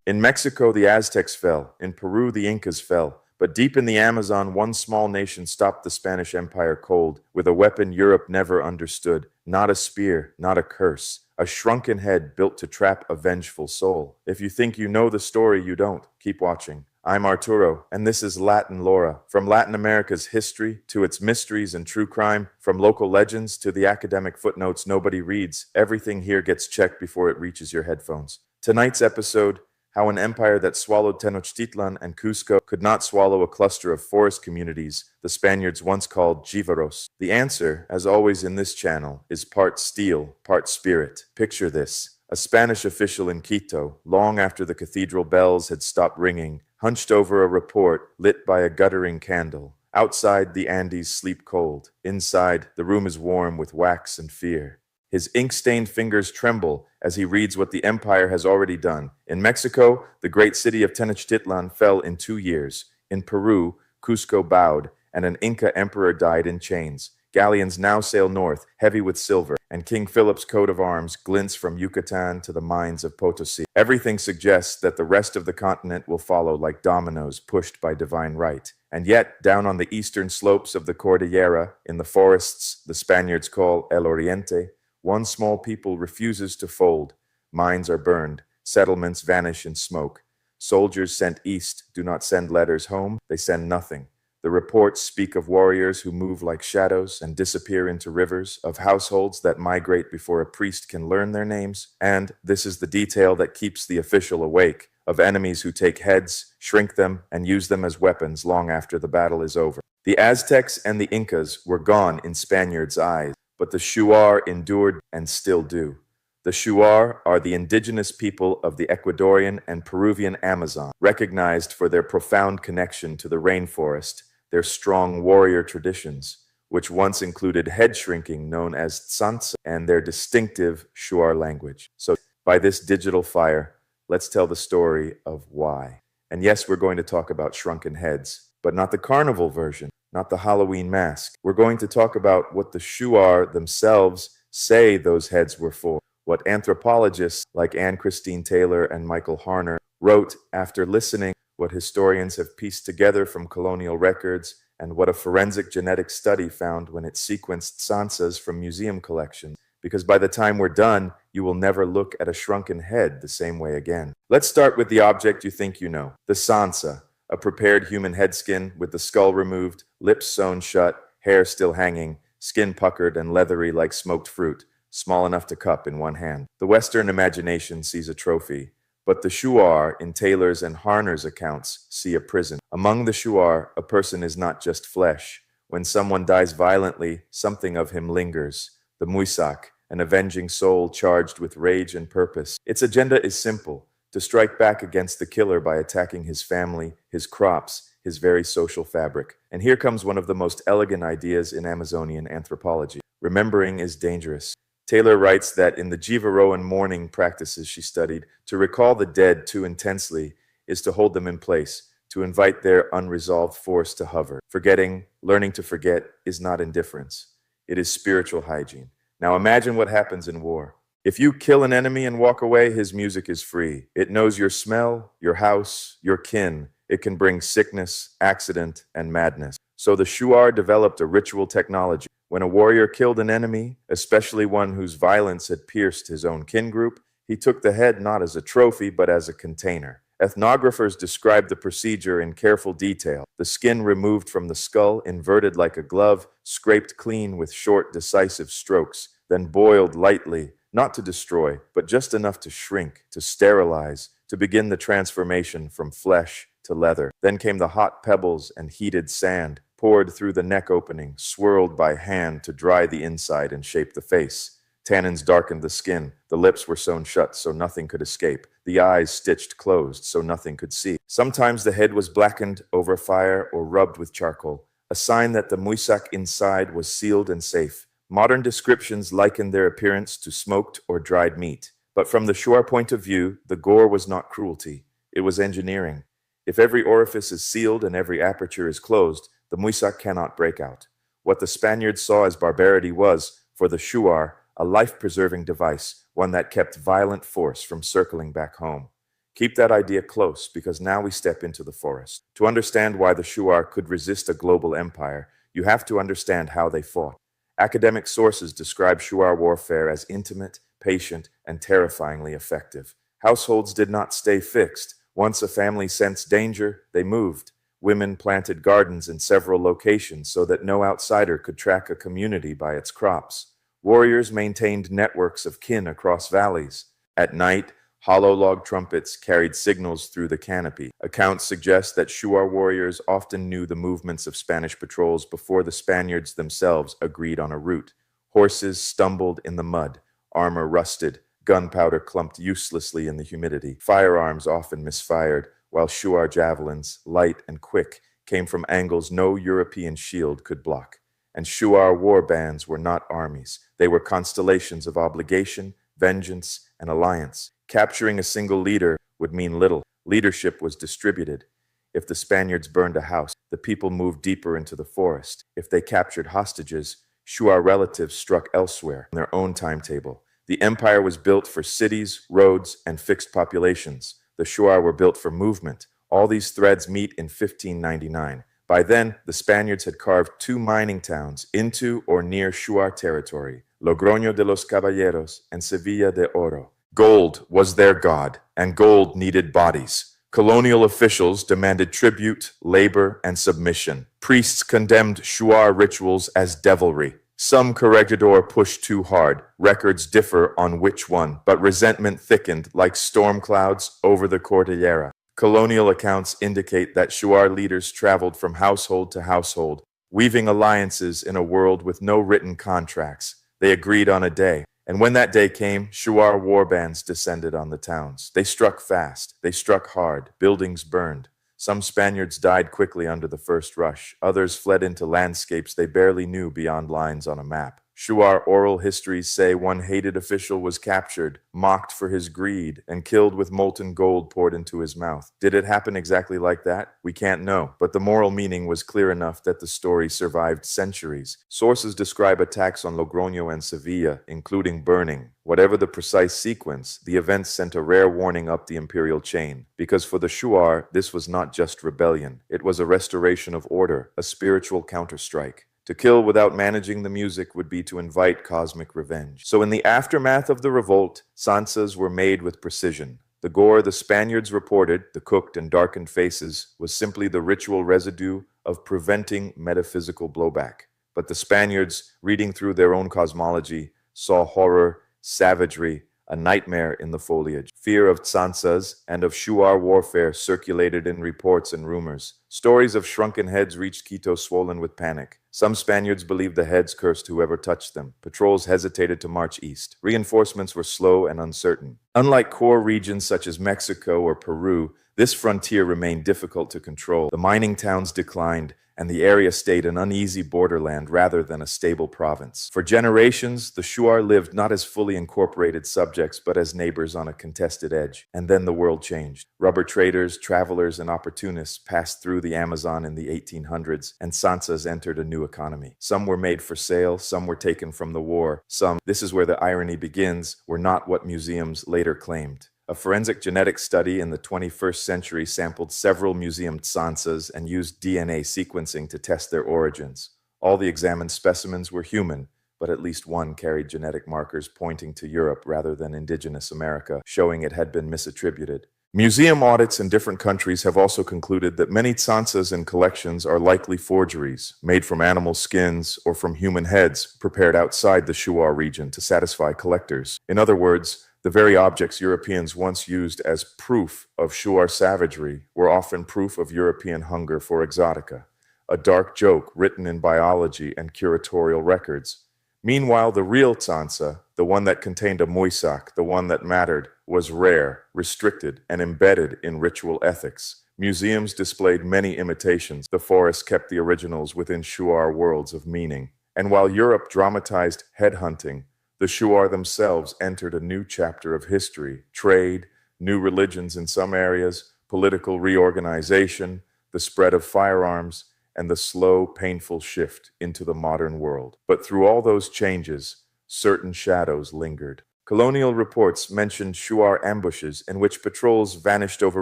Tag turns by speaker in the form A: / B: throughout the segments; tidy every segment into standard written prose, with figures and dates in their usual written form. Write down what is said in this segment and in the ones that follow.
A: In Mexico, the Aztecs fell. In Peru, the Incas fell. But deep in the Amazon, one small nation stopped the Spanish Empire cold with a weapon Europe never understood. Not a spear, not a curse. A shrunken head built to trap a vengeful soul. If you think you know the story, you don't. Keep watching. I'm Arturo, and this is Latin Lore. From Latin America's history to its mysteries and true crime, from local legends to the academic footnotes nobody reads, everything here gets checked before it reaches your headphones. Tonight's episode: how an empire that swallowed Tenochtitlan and Cuzco could not swallow a cluster of forest communities the Spaniards once called Jivaros. The answer, as always in this channel, is part steel, part spirit. Picture this: a Spanish official in Quito, long after the cathedral bells had stopped ringing, hunched over a report lit by a guttering candle. Outside, the Andes sleep cold. Inside, the room is warm with wax and fear. His ink-stained fingers tremble as he reads what the empire has already done. In Mexico, the great city of Tenochtitlan fell in 2 years. In Peru, Cusco bowed, and an Inca emperor died in chains. Galleons now sail north, heavy with silver, and King Philip's coat of arms glints from Yucatan to the mines of Potosi. Everything suggests that the rest of the continent will follow like dominoes pushed by divine right. And yet, down on the eastern slopes of the Cordillera, in the forests the Spaniards call El Oriente, one small people refuses to fold. Mines are burned. Settlements vanish in smoke. Soldiers sent east do not send letters home. They send nothing. The reports speak of warriors who move like shadows and disappear into rivers, of households that migrate before a priest can learn their names, and, this is the detail that keeps the official awake, of enemies who take heads, shrink them, and use them as weapons long after the battle is over. The Aztecs and the Incas were gone in Spaniards' eyes, but the Shuar endured and still do. The Shuar are the indigenous people of the Ecuadorian and Peruvian Amazon, recognized for their profound connection to the rainforest, their strong warrior traditions, which once included head shrinking known as tsantsas, and their distinctive Shuar language. So, by this digital fire, let's tell the story of why. And yes, we're going to talk about shrunken heads, but not the carnival version, not the Halloween mask. We're going to talk about what the Shuar themselves say those heads were for, what anthropologists like Anne Christine Taylor and Michael Harner wrote after listening, what historians have pieced together from colonial records, and what a forensic genetic study found when it sequenced tsantsas from museum collections. Because by the time we're done, you will never look at a shrunken head the same way again. Let's start with the object you think you know, the tsantsa, a prepared human head skin with the skull removed, lips sewn shut, hair still hanging, skin puckered and leathery like smoked fruit, small enough to cup in one hand. The Western imagination sees a trophy, but the Shuar, in Taylor's and Harner's accounts, see a prison. Among the Shuar, a person is not just flesh. When someone dies violently, something of him lingers. The muisak, an avenging soul charged with rage and purpose. Its agenda is simple: to strike back against the killer by attacking his family, his crops, his very social fabric. And here comes one of the most elegant ideas in Amazonian anthropology. Remembering is dangerous. Taylor writes that in the Jivaroan mourning practices she studied, to recall the dead too intensely is to hold them in place, to invite their unresolved force to hover. Forgetting, learning to forget, is not indifference. It is spiritual hygiene. Now imagine what happens in war. If you kill an enemy and walk away, his music is free. It knows your smell, your house, your kin. It can bring sickness, accident, and madness. So the Shuar developed a ritual technology. When a warrior killed an enemy, especially one whose violence had pierced his own kin group, he took the head not as a trophy, but as a container. Ethnographers describe the procedure in careful detail. The skin removed from the skull, inverted like a glove, scraped clean with short, decisive strokes, then boiled lightly, not to destroy, but just enough to shrink, to sterilize, to begin the transformation from flesh to leather. Then came the hot pebbles and heated sand, poured through the neck opening, swirled by hand to dry the inside and shape the face. Tannins darkened the skin. The lips were sewn shut so nothing could escape. The eyes stitched closed so nothing could see. Sometimes the head was blackened over fire or rubbed with charcoal, a sign that the muisak inside was sealed and safe. Modern descriptions likened their appearance to smoked or dried meat. But from the Shuar point of view, the gore was not cruelty. It was engineering. If every orifice is sealed and every aperture is closed, the muisak cannot break out. What the Spaniards saw as barbarity was, for the Shuar, a life-preserving device, one that kept violent force from circling back home. Keep that idea close because now we step into the forest. To understand why the Shuar could resist a global empire, you have to understand how they fought. Academic sources describe Shuar warfare as intimate, patient, and terrifyingly effective. Households did not stay fixed. Once a family sensed danger, they moved. Women planted gardens in several locations so that no outsider could track a community by its crops. Warriors maintained networks of kin across valleys. At night, hollow log trumpets carried signals through the canopy. Accounts suggest that Shuar warriors often knew the movements of Spanish patrols before the Spaniards themselves agreed on a route. Horses stumbled in the mud, armor rusted, gunpowder clumped uselessly in the humidity. Firearms often misfired, while Shuar javelins, light and quick, came from angles no European shield could block. And Shuar war bands were not armies. They were constellations of obligation, vengeance, and alliance. Capturing a single leader would mean little. Leadership was distributed. If the Spaniards burned a house, the people moved deeper into the forest. If they captured hostages, Shuar relatives struck elsewhere on their own timetable. The empire was built for cities, roads, and fixed populations. The Shuar were built for movement. All these threads meet in 1599. By then, the Spaniards had carved 2 mining towns into or near Shuar territory, Logroño de los Caballeros and Sevilla de Oro. Gold was their god, and gold needed bodies. Colonial officials demanded tribute, labor, and submission. Priests condemned Shuar rituals as devilry. Some corregidor pushed too hard. Records differ on which one, but resentment thickened like storm clouds over the Cordillera. Colonial accounts indicate that Shuar leaders traveled from household to household, weaving alliances in a world with no written contracts. They agreed on a day. And when that day came, Shuar war bands descended on the towns. They struck fast. They struck hard. Buildings burned. Some Spaniards died quickly under the first rush. Others fled into landscapes they barely knew beyond lines on a map. Shuar oral histories say one hated official was captured, mocked for his greed, and killed with molten gold poured into his mouth. Did it happen exactly like that? We can't know, but the moral meaning was clear enough that the story survived centuries. Sources describe attacks on Logroño and Sevilla, including burning. Whatever the precise sequence, the events sent a rare warning up the imperial chain. Because for the Shuar, this was not just rebellion. It was a restoration of order, a spiritual counterstrike. To kill without managing the music would be to invite cosmic revenge. So in the aftermath of the revolt, tsantsas were made with precision. The gore the Spaniards reported, the cooked and darkened faces, was simply the ritual residue of preventing metaphysical blowback. But the Spaniards, reading through their own cosmology, saw horror, savagery, a nightmare in the foliage. Fear of tsantsas and of Shuar warfare circulated in reports and rumors. Stories of shrunken heads reached Quito swollen with panic. Some Spaniards believed the heads cursed whoever touched them. Patrols hesitated to march east. Reinforcements were slow and uncertain. Unlike core regions such as Mexico or Peru, this frontier remained difficult to control. The mining towns declined, and the area stayed an uneasy borderland rather than a stable province. For generations, the Shuar lived not as fully incorporated subjects, but as neighbors on a contested edge. And then the world changed. Rubber traders, travelers, and opportunists passed through the Amazon in the 1800s, and tsantsas entered a new economy. Some were made for sale, some were taken from the war, some, this is where the irony begins, were not what museums later claimed. A forensic genetics study in the 21st century sampled several museum tsantsas and used DNA sequencing to test their origins. All the examined specimens were human, but at least one carried genetic markers pointing to Europe rather than indigenous America, showing it had been misattributed. Museum audits in different countries have also concluded that many tsantsas in collections are likely forgeries, made from animal skins or from human heads prepared outside the Shuar region to satisfy collectors. In other words, the very objects Europeans once used as proof of Shuar savagery were often proof of European hunger for exotica, a dark joke written in biology and curatorial records. Meanwhile, the real tsantsa, the one that contained a muisak, the one that mattered, was rare, restricted, and embedded in ritual ethics. Museums displayed many imitations. The forest kept the originals within Shuar worlds of meaning. And while Europe dramatized headhunting, the Shuar themselves entered a new chapter of history, trade, new religions in some areas, political reorganization, the spread of firearms, and the slow, painful shift into the modern world. But through all those changes, certain shadows lingered. Colonial reports mentioned Shuar ambushes in which patrols vanished over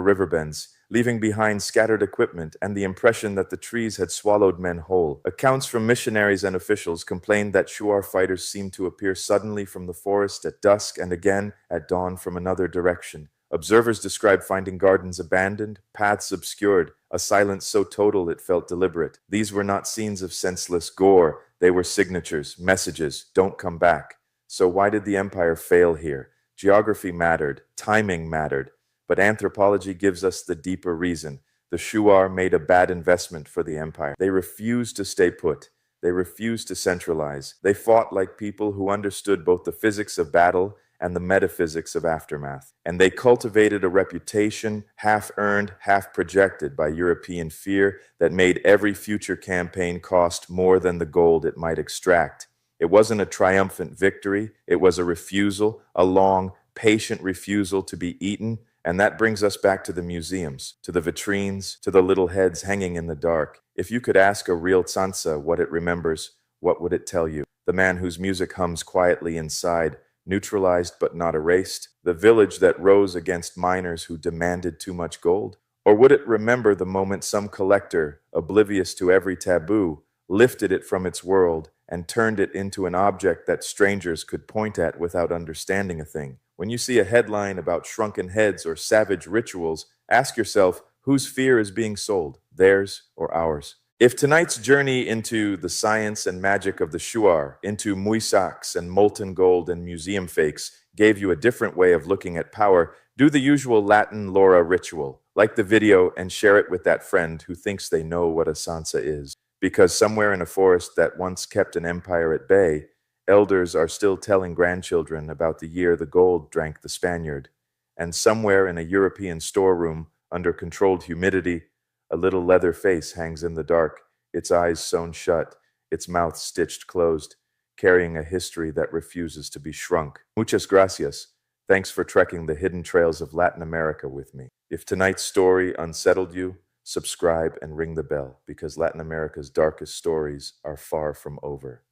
A: riverbends, leaving behind scattered equipment and the impression that the trees had swallowed men whole. Accounts from missionaries and officials complained that Shuar fighters seemed to appear suddenly from the forest at dusk and again at dawn from another direction. Observers described finding gardens abandoned, paths obscured, a silence so total it felt deliberate. These were not scenes of senseless gore, they were signatures, messages, don't come back. So why did the empire fail here? Geography mattered, timing mattered, but anthropology gives us the deeper reason. The Shuar made a bad investment for the empire. They refused to stay put. They refused to centralize. They fought like people who understood both the physics of battle and the metaphysics of aftermath. And they cultivated a reputation, half earned, half projected by European fear, that made every future campaign cost more than the gold it might extract. It wasn't a triumphant victory, it was a refusal, a long, patient refusal to be eaten. And that brings us back to the museums, to the vitrines, to the little heads hanging in the dark. If you could ask a real tsantsas what it remembers, what would it tell you? The man whose music hums quietly inside, neutralized but not erased? The village that rose against miners who demanded too much gold? Or would it remember the moment some collector, oblivious to every taboo, lifted it from its world and turned it into an object that strangers could point at without understanding a thing? When you see a headline about shrunken heads or savage rituals, ask yourself whose fear is being sold, theirs or ours? If tonight's journey into the science and magic of the Shuar, into muisaks and molten gold and museum fakes, gave you a different way of looking at power, do the usual Latin Laura ritual. Like the video and share it with that friend who thinks they know what a tsantsas is. Because somewhere in a forest that once kept an empire at bay, elders are still telling grandchildren about the year the gold drank the Spaniard. And somewhere in a European storeroom, under controlled humidity, a little leather face hangs in the dark, its eyes sewn shut, its mouth stitched closed, carrying a history that refuses to be shrunk. Muchas gracias. Thanks for trekking the hidden trails of Latin America with me. If tonight's story unsettled you, subscribe and ring the bell, because Latin America's darkest stories are far from over.